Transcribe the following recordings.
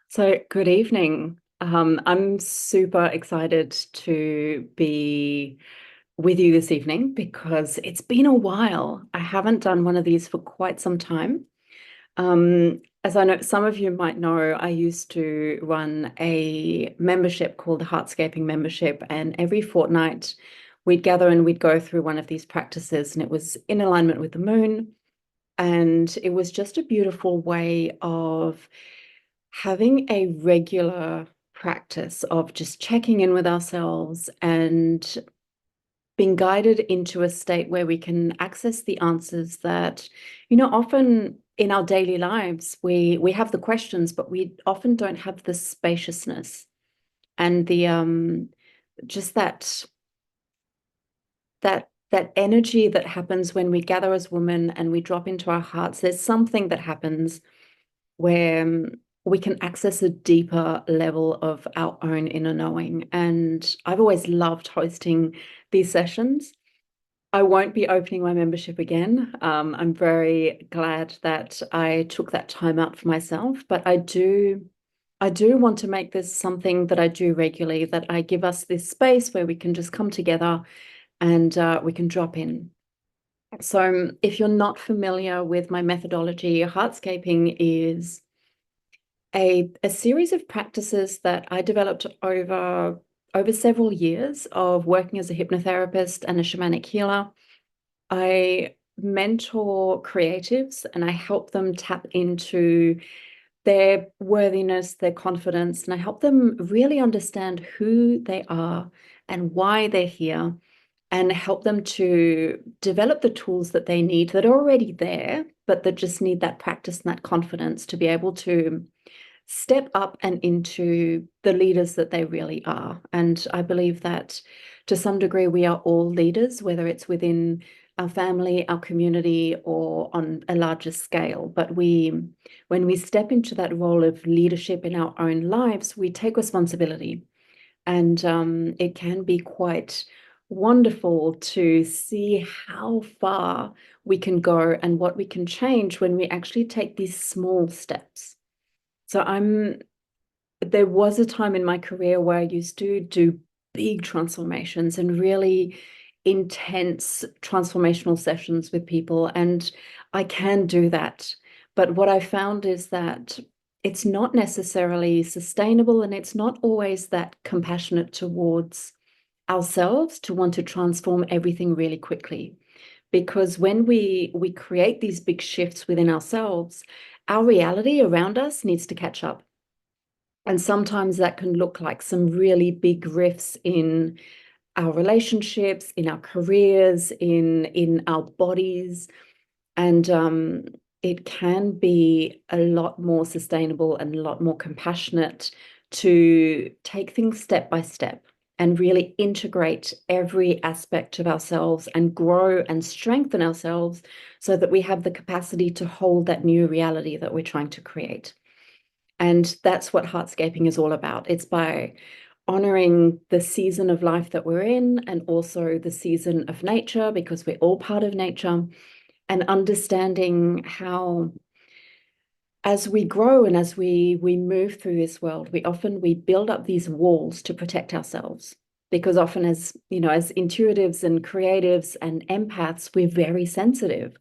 So, good evening. I'm super excited to be with you this evening because it's been a while. I haven't done one of these for quite some time. As I know, some of you might know, I used to run a membership called the HeARTscaping membership, and every fortnight we'd gather and we'd go through one of these practices, and it was in alignment with the moon. And it was just a beautiful way of having a regular practice of just checking in with ourselves and being guided into a state where we can access the answers that, often in our daily lives, we have the questions, but we often don't have the spaciousness and the just that energy that happens when we gather as women and we drop into our hearts. There's something that happens where we can access a deeper level of our own inner knowing. And I've always loved hosting these sessions. I won't be opening my membership again. I'm very glad that I took that time out for myself, but I do want to make this something that I do regularly, that I give us this space where we can just come together and we can drop in. So if you're not familiar with my methodology, heartscaping is a series of practices that I developed over several years of working as a hypnotherapist and a shamanic healer. I mentor creatives and I help them tap into their worthiness, their confidence, and I help them really understand who they are and why they're here and help them to develop the tools that they need that are already there, but that just need that practice and that confidence to be able to step up and into the leaders that they really are. And I believe that to some degree, we are all leaders, whether it's within our family, our community, or on a larger scale. But when we step into that role of leadership in our own lives, we take responsibility. And it can be quite wonderful to see how far we can go and what we can change when we actually take these small steps. So there was a time in my career where I used to do big transformations and really intense transformational sessions with people, and I can do that. But what I found is that it's not necessarily sustainable and it's not always that compassionate towards ourselves to want to transform everything really quickly. Because when we create these big shifts within ourselves, our reality around us needs to catch up. And sometimes that can look like some really big rifts in our relationships, in our careers, in our bodies. And it can be a lot more sustainable and a lot more compassionate to take things step by step and really integrate every aspect of ourselves and grow and strengthen ourselves so that we have the capacity to hold that new reality that we're trying to create. And that's what heartscaping is all about. It's by honoring the season of life that we're in and also the season of nature, because we're all part of nature, and understanding how as we grow and as we move through this world, we build up these walls to protect ourselves. Because often as, as intuitives and creatives and empaths, we're very sensitive.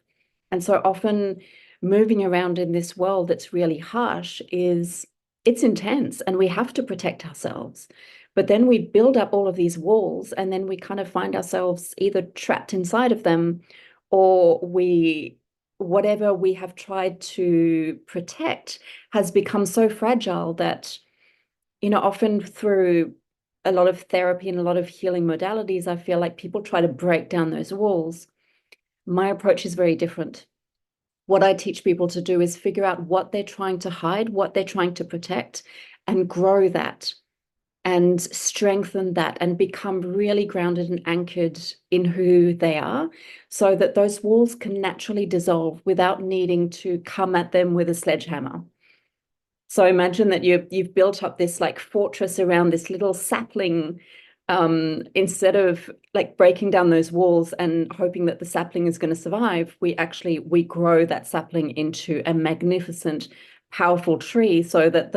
And so often moving around in this world that's really harsh it's intense and we have to protect ourselves. But then we build up all of these walls and then we kind of find ourselves either trapped inside of them or whatever we have tried to protect has become so fragile that, often through a lot of therapy and a lot of healing modalities, I feel like people try to break down those walls. My approach is very different. What I teach people to do is figure out what they're trying to hide, what they're trying to protect, and grow that and strengthen that and become really grounded and anchored in who they are so that those walls can naturally dissolve without needing to come at them with a sledgehammer. So imagine that you've built up this like fortress around this little sapling. Instead of like breaking down those walls and hoping that the sapling is going to survive, we grow that sapling into a magnificent, powerful tree so that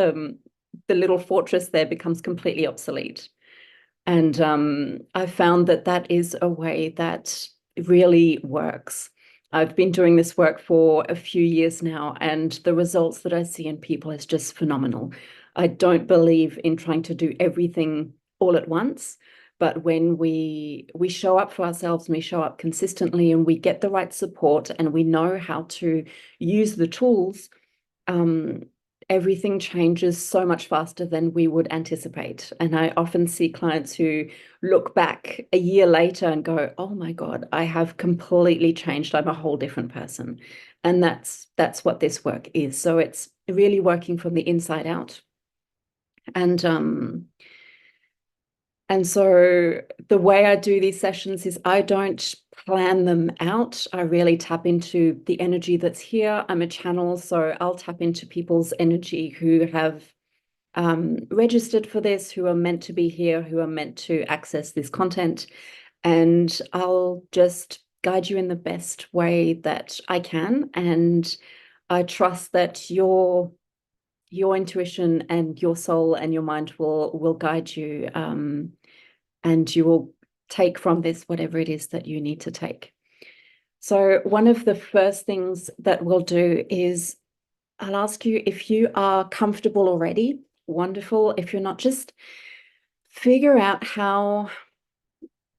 the little fortress there becomes completely obsolete. And I found that that is a way that really works. I've been doing this work for a few years now, and the results that I see in people is just phenomenal. I don't believe in trying to do everything all at once, but when we show up for ourselves and we show up consistently and we get the right support and we know how to use the tools, um, everything changes so much faster than we would anticipate. And I often see clients who look back a year later and go, oh my God, I have completely changed. I'm a whole different person. And that's what this work is. So it's really working from the inside out. And so the way I do these sessions is I don't plan them out. I really tap into the energy that's here. I'm a channel, so I'll tap into people's energy who have registered for this, who are meant to be here, who are meant to access this content. And I'll just guide you in the best way that I can. And I trust that your intuition and your soul and your mind will guide you, and you will take from this whatever it is that you need to take. So one of the first things that we'll do is I'll ask you if you are comfortable already. Wonderful. If you're not, just figure out how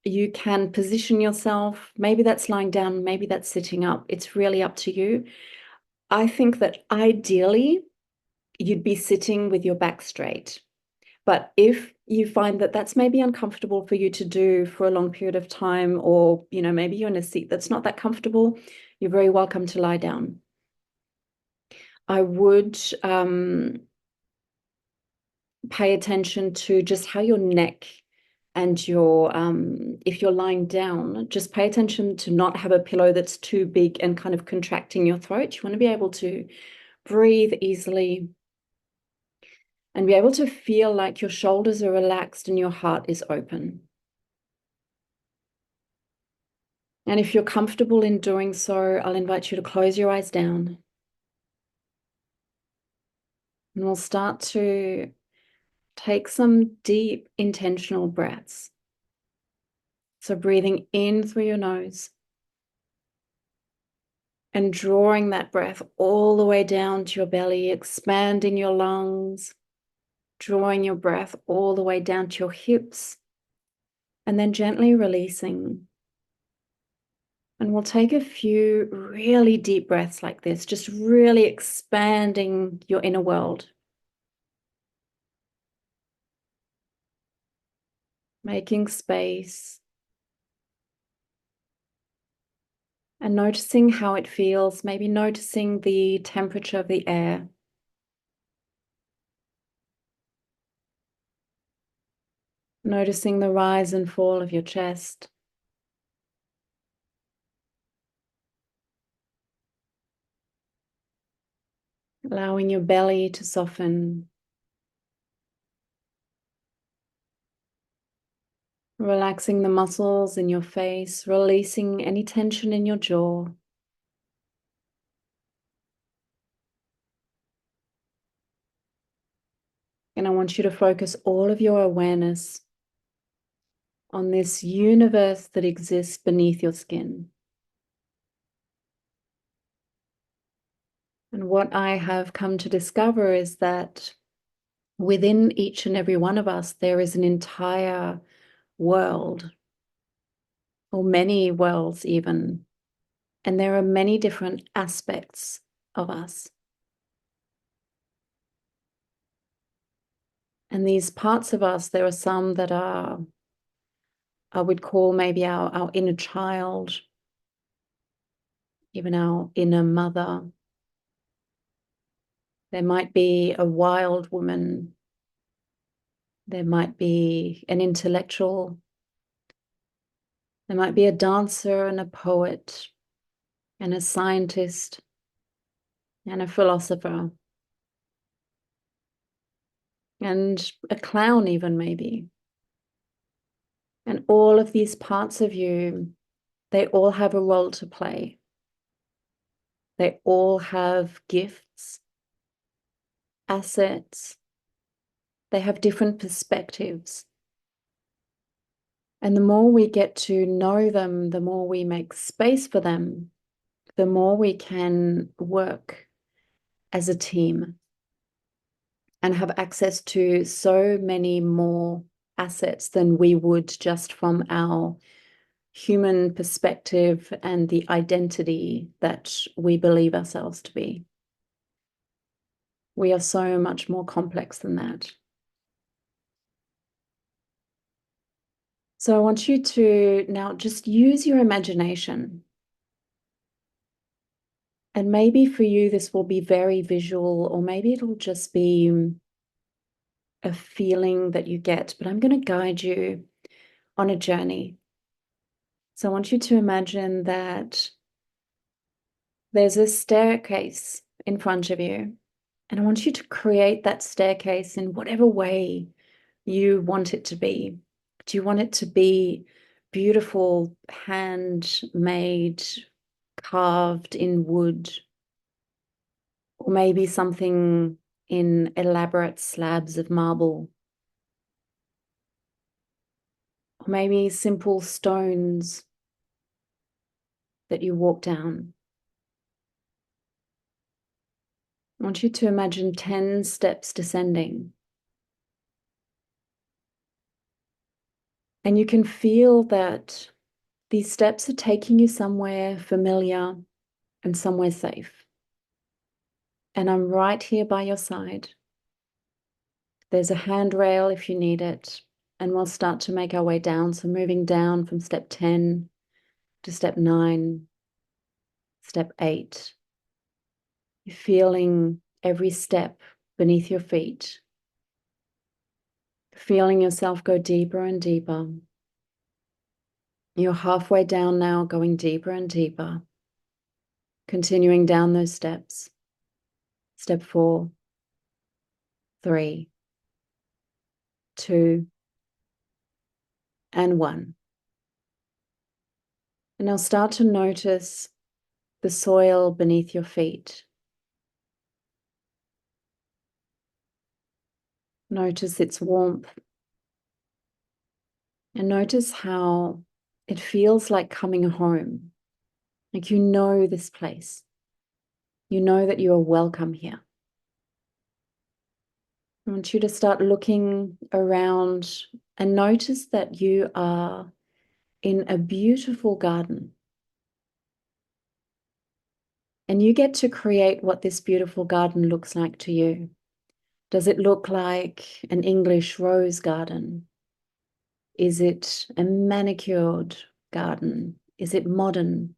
you can position yourself. Maybe that's lying down, maybe that's sitting up. It's really up to you. I think that ideally you'd be sitting with your back straight. But if you find that that's maybe uncomfortable for you to do for a long period of time, or, maybe you're in a seat that's not that comfortable, you're very welcome to lie down. I would pay attention to just how your neck and your, if you're lying down, just pay attention to not have a pillow that's too big and kind of contracting your throat. You want to be able to breathe easily and be able to feel like your shoulders are relaxed and your heart is open. And if you're comfortable in doing so, I'll invite you to close your eyes down. And we'll start to take some deep, intentional breaths. So breathing in through your nose and drawing that breath all the way down to your belly, expanding your lungs, drawing your breath all the way down to your hips, and then gently releasing. And we'll take a few really deep breaths like this, just really expanding your inner world. Making space. And noticing how it feels, maybe noticing the temperature of the air. Noticing the rise and fall of your chest. Allowing your belly to soften. Relaxing the muscles in your face, releasing any tension in your jaw. And I want you to focus all of your awareness on this universe that exists beneath your skin. And what I have come to discover is that within each and every one of us, there is an entire world, or many worlds even. And there are many different aspects of us. And these parts of us, there are some that are, I would call maybe our inner child, even our inner mother. There might be a wild woman. There might be an intellectual. There might be a dancer and a poet and a scientist and a philosopher and a clown even maybe. And all of these parts of you, they all have a role to play. They all have gifts, assets, They have different perspectives. And the more we get to know them, the more we make space for them, the more we can work as a team and have access to so many more assets than we would just from our human perspective and the identity that we believe ourselves to be. We are so much more complex than that. So I want you to now just use your imagination. And maybe for you, this will be very visual, or maybe it'll just be a feeling that you get, but I'm going to guide you on a journey. So I want you to imagine that there's a staircase in front of you, and I want you to create that staircase in whatever way you want it to be. Do you want it to be beautiful, handmade, carved in wood, or maybe something in elaborate slabs of marble, or maybe simple stones that you walk down? I want you to imagine 10 steps descending. And you can feel that these steps are taking you somewhere familiar and somewhere safe. And I'm right here by your side. There's a handrail if you need it. And we'll start to make our way down. So moving down from step 10 to step 9, step 8. You're feeling every step beneath your feet. Feeling yourself go deeper and deeper. You're halfway down now, going deeper and deeper. Continuing down those steps. Step 4, 3, 2, and 1. And now start to notice the soil beneath your feet. Notice its warmth. And notice how it feels like coming home. Like you know this place. You know that you are welcome here. I want you to start looking around and notice that you are in a beautiful garden. And you get to create what this beautiful garden looks like to you. Does it look like an English rose garden? Is it a manicured garden? Is it modern?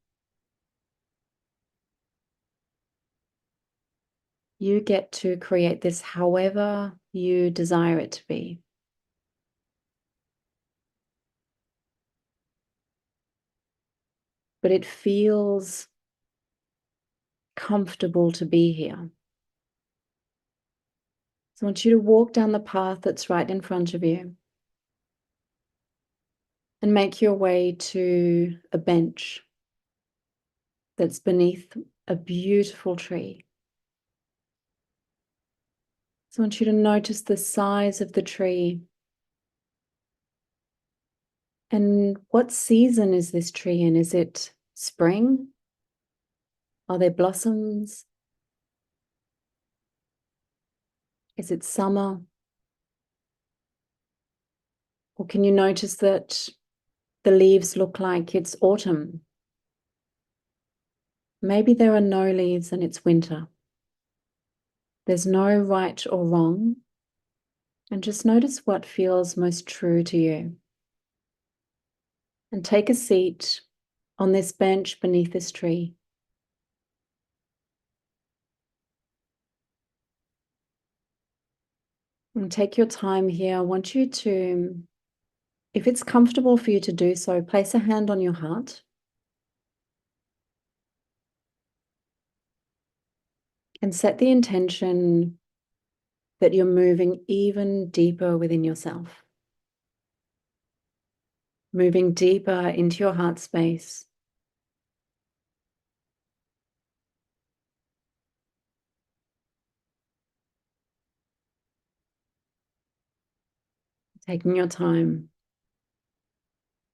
You get to create this however you desire it to be. But it feels comfortable to be here. So I want you to walk down the path that's right in front of you and make your way to a bench that's beneath a beautiful tree. So I want you to notice the size of the tree. And what season is this tree in? Is it spring? Are there blossoms? Is it summer? Or can you notice that the leaves look like it's autumn? Maybe there are no leaves and it's winter. There's no right or wrong. And just notice what feels most true to you. And take a seat on this bench beneath this tree. And take your time here. I want you to, if it's comfortable for you to do so, place a hand on your heart. And set the intention that you're moving even deeper within yourself. Moving deeper into your heart space. Taking your time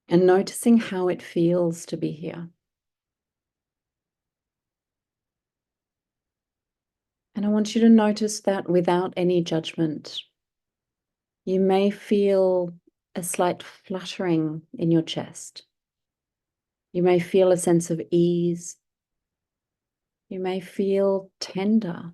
and noticing how it feels to be here. And I want you to notice that without any judgment. You may feel a slight fluttering in your chest. You may feel a sense of ease. You may feel tender.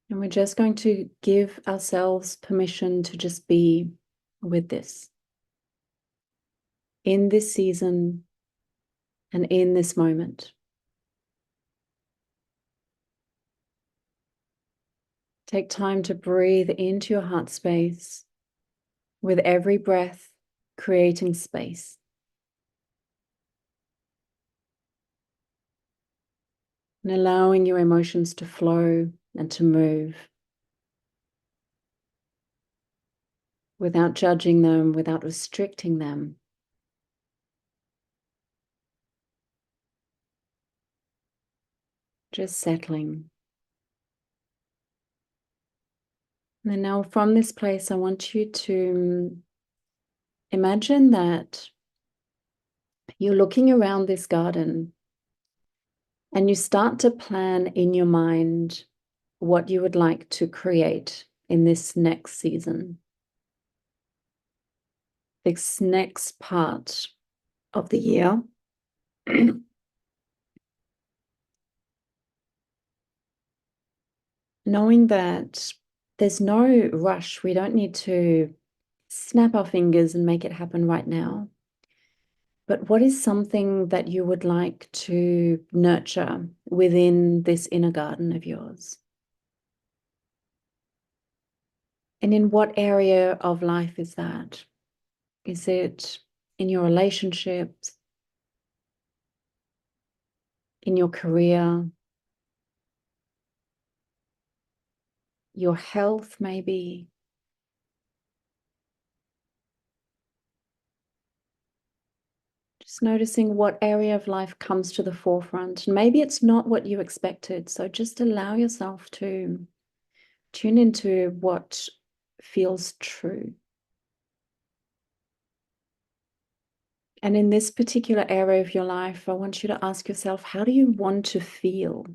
And we're just going to give ourselves permission to just be with this. In this season and in this moment. Take time to breathe into your heart space, with every breath creating space. And allowing your emotions to flow and to move without judging them, without restricting them. Just settling. And now from this place, I want you to imagine that you're looking around this garden and you start to plan in your mind what you would like to create in this next season, this next part of the year. Knowing that there's no rush, we don't need to snap our fingers and make it happen right now. But what is something that you would like to nurture within this inner garden of yours? And in what area of life is that? Is it in your relationships, in your career, your health maybe? Just noticing what area of life comes to the forefront. And maybe it's not what you expected. So just allow yourself to tune into what feels true. And in this particular area of your life, I want you to ask yourself, how do you want to feel?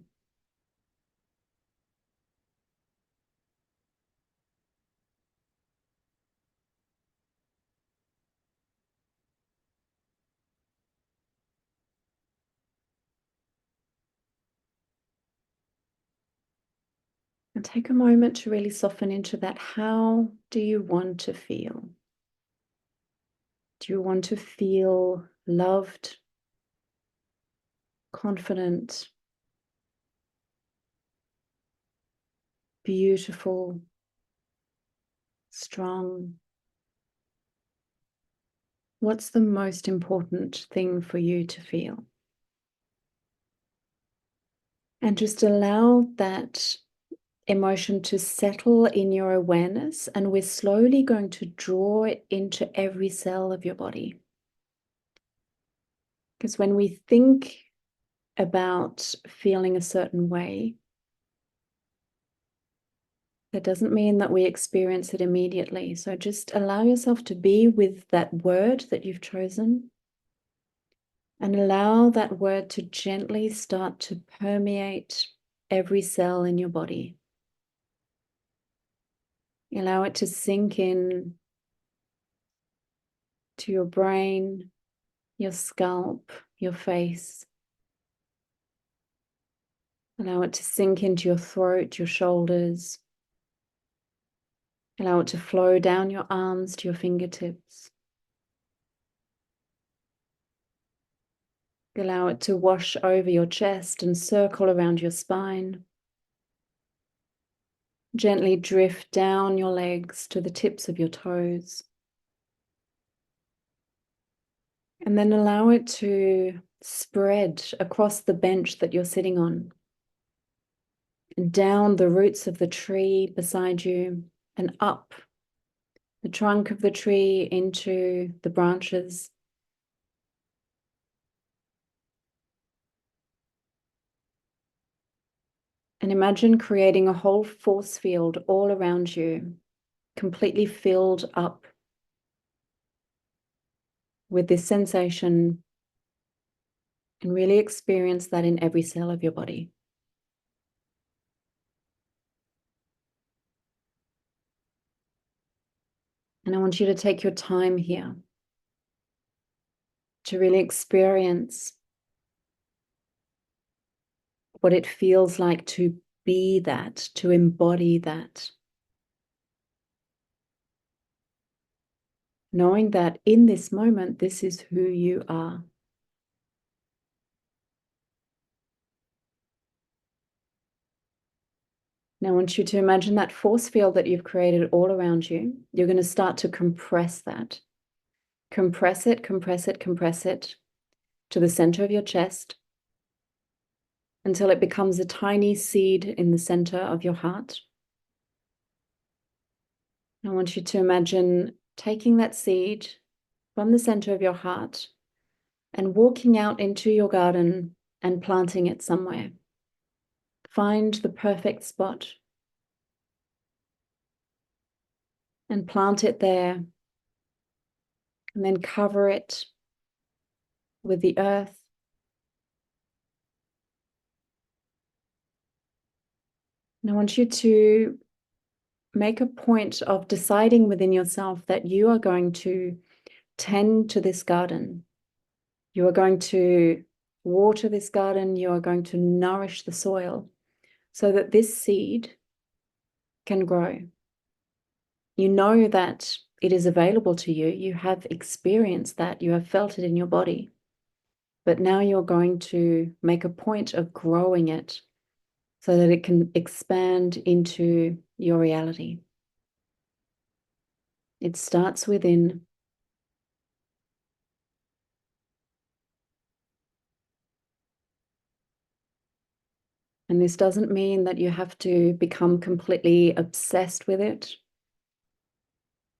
And take a moment to really soften into that. How do you want to feel? Do you want to feel loved, confident, beautiful, strong? What's the most important thing for you to feel? And just allow that emotion to settle in your awareness, and we're slowly going to draw it into every cell of your body. Because when we think about feeling a certain way, that doesn't mean that we experience it immediately. So just allow yourself to be with that word that you've chosen, and allow that word to gently start to permeate every cell in your body. Allow it to sink in to your brain, your scalp, your face. Allow it to sink into your throat, your shoulders. Allow it to flow down your arms to your fingertips. Allow it to wash over your chest and circle around your spine. Gently drift down your legs to the tips of your toes. And then allow it to spread across the bench that you're sitting on, and down the roots of the tree beside you, and up the trunk of the tree into the branches. And imagine creating a whole force field all around you, completely filled up with this sensation, and really experience that in every cell of your body. And I want you to take your time here to really experience what it feels like to be that, to embody that. Knowing that in this moment, this is who you are. Now, I want you to imagine that force field that you've created all around you. You're going to start to compress that. Compress it, compress it, compress it to the center of your chest until it becomes a tiny seed in the center of your heart. I want you to imagine taking that seed from the center of your heart and walking out into your garden and planting it somewhere. Find the perfect spot and plant it there, and then cover it with the earth. And I want you to make a point of deciding within yourself that you are going to tend to this garden. You are going to water this garden. You are going to nourish the soil so that this seed can grow. You know that it is available to you. You have experienced that. You have felt it in your body. But now you're going to make a point of growing it so that it can expand into your reality. It starts within. And this doesn't mean that you have to become completely obsessed with it,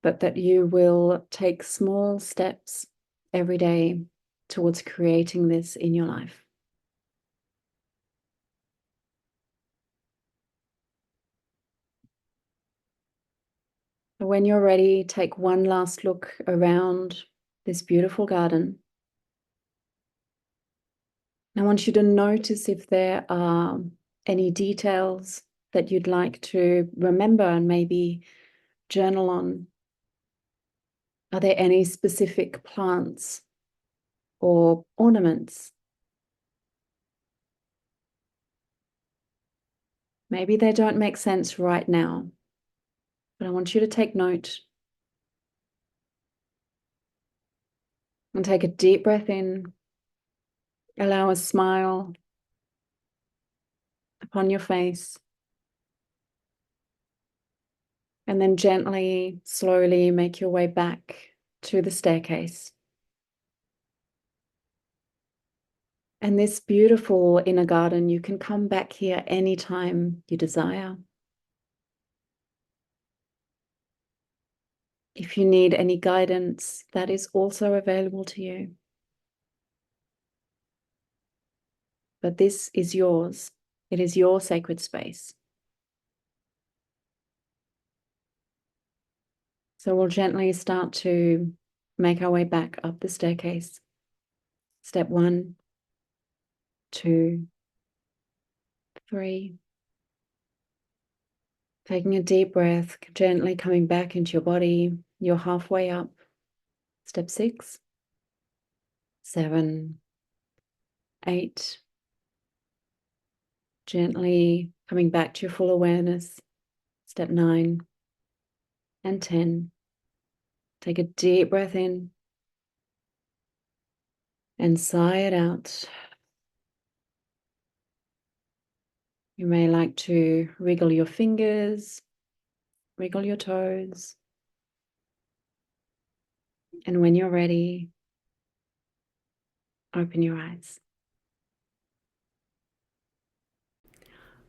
but that you will take small steps every day towards creating this in your life. When you're ready, take one last look around this beautiful garden. I want you to notice if there are any details that you'd like to remember and maybe journal on. Are there any specific plants or ornaments? Maybe they don't make sense right now, but I want you to take note and take a deep breath in. Allow a smile upon your face. And then gently, slowly make your way back to the staircase. And this beautiful inner garden, you can come back here anytime you desire. If you need any guidance, that is also available to you. But this is yours. It is your sacred space. So we'll gently start to make our way back up the staircase. Step 1, 2, 3. Taking a deep breath, gently coming back into your body. You're halfway up. Step 6, 7, 8. Gently coming back to your full awareness. Step 9 and 10. Take a deep breath in and sigh it out. You may like to wriggle your fingers, wriggle your toes. And when you're ready, open your eyes.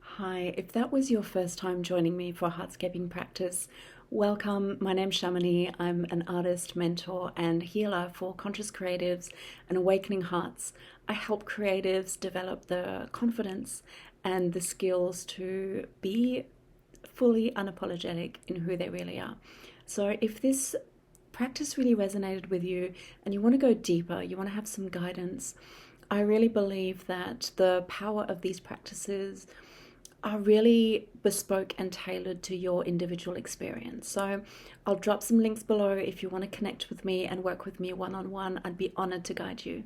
Hi, if that was your first time joining me for HeARTscaping practice, welcome. My name's Shamini. I'm an artist, mentor, and healer for conscious creatives and awakening hearts. I help creatives develop the confidence and the skills to be fully unapologetic in who they really are. So if this practice really resonated with you and you want to go deeper, you want to have some guidance, I really believe that the power of these practices are really bespoke and tailored to your individual experience. So I'll drop some links below if you want to connect with me and work with me one-on-one. I'd be honored to guide you.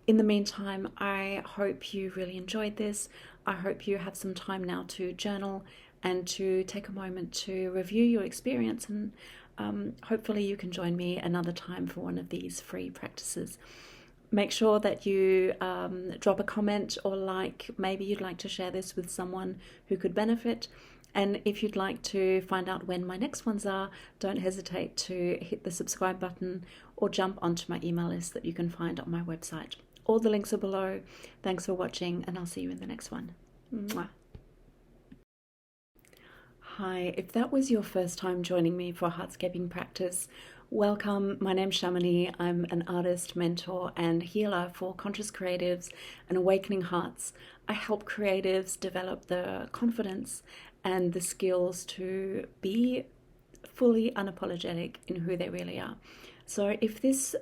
In the meantime, I hope you really enjoyed this. I hope you have some time now to journal and to take a moment to review your experience, and hopefully you can join me another time for one of these free practices. Make sure that you drop a comment or like. Maybe you'd like to share this with someone who could benefit. And if you'd like to find out when my next ones are, don't hesitate to hit the subscribe button or jump onto my email list that you can find on my website. All the links are below. Thanks for watching, and I'll see you in the next one. Mwah. Hi, if that was your first time joining me for HeARTscaping practice, welcome. My name's Shamini. I'm an artist, mentor, and healer for conscious creatives and awakening hearts. I help creatives develop the confidence and the skills to be fully unapologetic in who they really are. So if this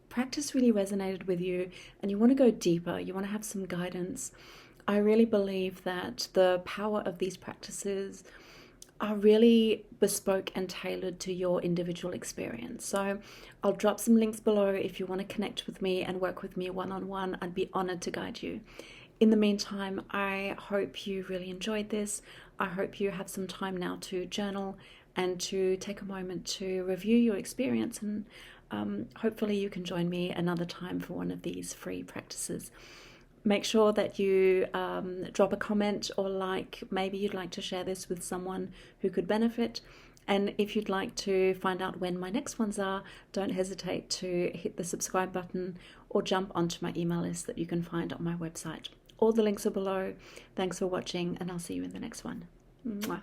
practice really resonated with you and you want to go deeper, you want to have some guidance, I really believe that the power of these practices are really bespoke and tailored to your individual experience. So I'll drop some links below if you want to connect with me and work with me one-on-one. I'd be honored to guide you. In the meantime, I hope you really enjoyed this. I hope you have some time now to journal and to take a moment to review your experience, and hopefully you can join me another time for one of these free practices. Make sure that you drop a comment or like. Maybe you'd like to share this with someone who could benefit. And if you'd like to find out when my next ones are, don't hesitate to hit the subscribe button or jump onto my email list that you can find on my website. All the links are below. Thanks for watching, and I'll see you in the next one. Mwah.